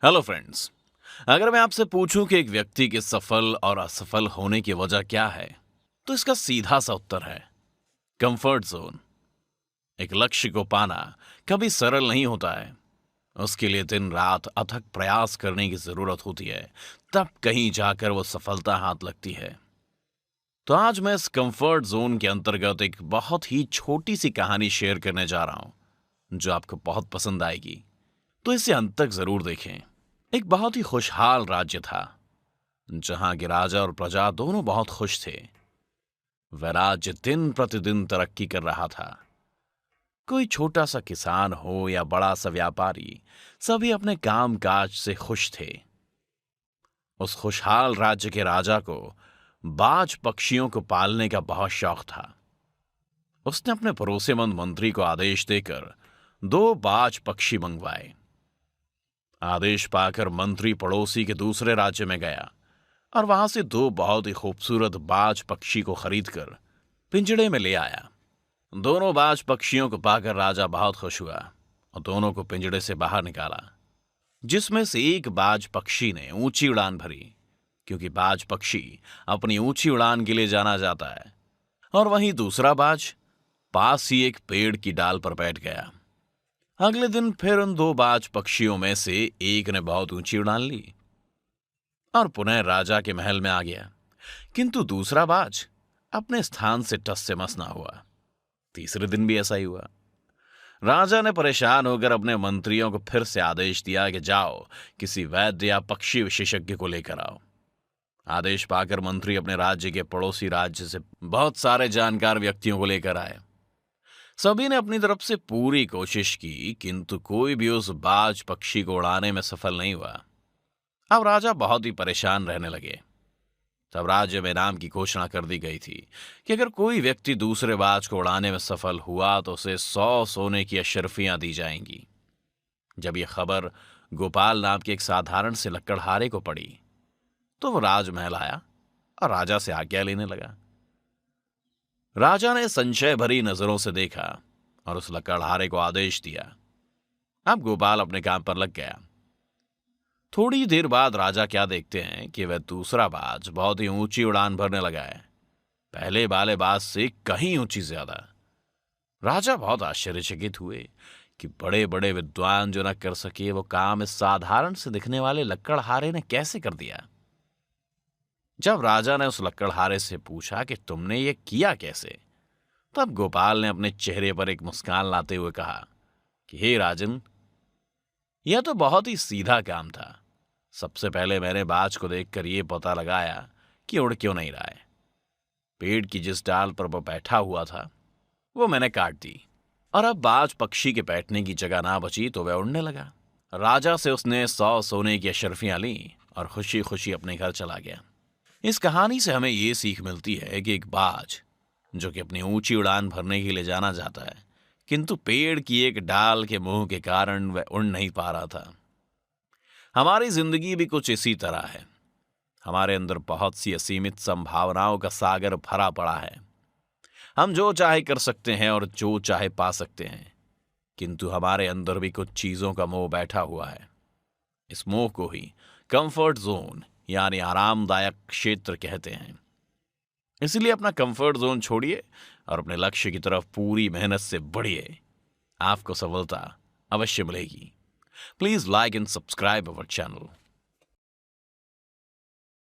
Hello friends. अगर मैं आपसे पूछूं कि एक व्यक्ति के सफल और असफल होने की वजह क्या है, तो इसका सीधा सा उत्तर है कंफर्ट जोन। एक लक्ष्य को पाना कभी सरल नहीं होता है। उसके लिए दिन रात अथक प्रयास करने की जरूरत होती है, तब कहीं जाकर वो सफलता हाथ लगती है। तो आज मैं इस कंफर्ट जोन के अंतर्गत एक बहुत ही छोटी सी कहानी शेयर करने जा रहा हूं, जो आपको बहुत पसंद आएगी। तो इसे अंत तक जरूर देखें। एक बहुत ही खुशहाल राज्य था, जहां के राजा और प्रजा दोनों बहुत खुश थे। वह राज्य दिन प्रतिदिन तरक्की कर रहा था। कोई छोटा सा किसान हो या बड़ा सा व्यापारी, सभी अपने काम काज से खुश थे। उस खुशहाल राज्य के राजा को बाज पक्षियों को पालने का बहुत शौक था। उसने अपने भरोसेमंद मंत्री को आदेश देकर 2 बाज पक्षी मंगवाए। आदेश पाकर मंत्री पड़ोसी के दूसरे राज्य में गया और वहां से 2 बहुत ही खूबसूरत बाज पक्षी को खरीदकर पिंजड़े में ले आया। दोनों बाज पक्षियों को पाकर राजा बहुत खुश हुआ और दोनों को पिंजड़े से बाहर निकाला, जिसमें से एक बाज पक्षी ने ऊंची उड़ान भरी, क्योंकि बाज पक्षी अपनी ऊंची उड़ान के लिए जाना जाता है। और वहीं दूसरा बाज पास ही एक पेड़ की डाल पर बैठ गया। अगले दिन फिर उन 2 बाज पक्षियों में से एक ने बहुत ऊंची उड़ान ली और पुनः राजा के महल में आ गया, किंतु दूसरा बाज अपने स्थान से टस से मस ना हुआ। तीसरे दिन भी ऐसा ही हुआ। राजा ने परेशान होकर अपने मंत्रियों को फिर से आदेश दिया कि जाओ, किसी वैद्य या पक्षी विशेषज्ञ को लेकर आओ। आदेश पाकर मंत्री अपने राज्य के पड़ोसी राज्य से बहुत सारे जानकार व्यक्तियों को लेकर आए। सभी ने अपनी तरफ से पूरी कोशिश की, किंतु कोई भी उस बाज पक्षी को उड़ाने में सफल नहीं हुआ। अब राजा बहुत ही परेशान रहने लगे। तब राज्य में इनाम की घोषणा कर दी गई थी कि अगर कोई व्यक्ति दूसरे बाज को उड़ाने में सफल हुआ तो उसे 100 सोने की अशर्फियां दी जाएंगी। जब यह खबर गोपाल नाम के एक साधारण से लकड़हारे को पड़ी, तो वो राजमहल आया और राजा से आज्ञा लेने लगा। राजा ने संशय भरी नजरों से देखा और उस लकड़हारे को आदेश दिया। अब गोपाल अपने काम पर लग गया। थोड़ी देर बाद राजा क्या देखते हैं कि वह दूसरा बाज बहुत ही ऊंची उड़ान भरने लगा है, पहले वाले बाज से कहीं ऊंची ज्यादा। राजा बहुत आश्चर्यचकित हुए कि बड़े बड़े विद्वान जो न कर सके वो काम इस साधारण से दिखने वाले लकड़हारे ने कैसे कर दिया। जब राजा ने उस लकड़हारे से पूछा कि तुमने ये किया कैसे, तब गोपाल ने अपने चेहरे पर एक मुस्कान लाते हुए कहा कि हे राजन, यह तो बहुत ही सीधा काम था। सबसे पहले मैंने बाज को देखकर यह पता लगाया कि उड़ क्यों नहीं रहा है। पेड़ की जिस डाल पर वह बैठा हुआ था वो मैंने काट दी, और अब बाज पक्षी के बैठने की जगह ना बची तो वह उड़ने लगा। राजा से उसने 100 सोने की अशर्फियां ली और खुशी खुशी अपने घर चला गया। इस कहानी से हमें ये सीख मिलती है कि एक बाज जो कि अपनी ऊंची उड़ान भरने के लिए जाना जाता है, किंतु पेड़ की एक डाल के मुंह के कारण वह उड़ नहीं पा रहा था। हमारी जिंदगी भी कुछ इसी तरह है। हमारे अंदर बहुत सी असीमित संभावनाओं का सागर भरा पड़ा है। हम जो चाहे कर सकते हैं और जो चाहे पा सकते हैं, किंतु हमारे अंदर भी कुछ चीजों का मोह बैठा हुआ है। इस मोह को ही कंफर्ट जोन यानी आरामदायक क्षेत्र कहते हैं। इसलिए अपना कंफर्ट जोन छोड़िए और अपने लक्ष्य की तरफ पूरी मेहनत से बढ़िए। आपको सफलता अवश्य मिलेगी। Please like and subscribe our channel.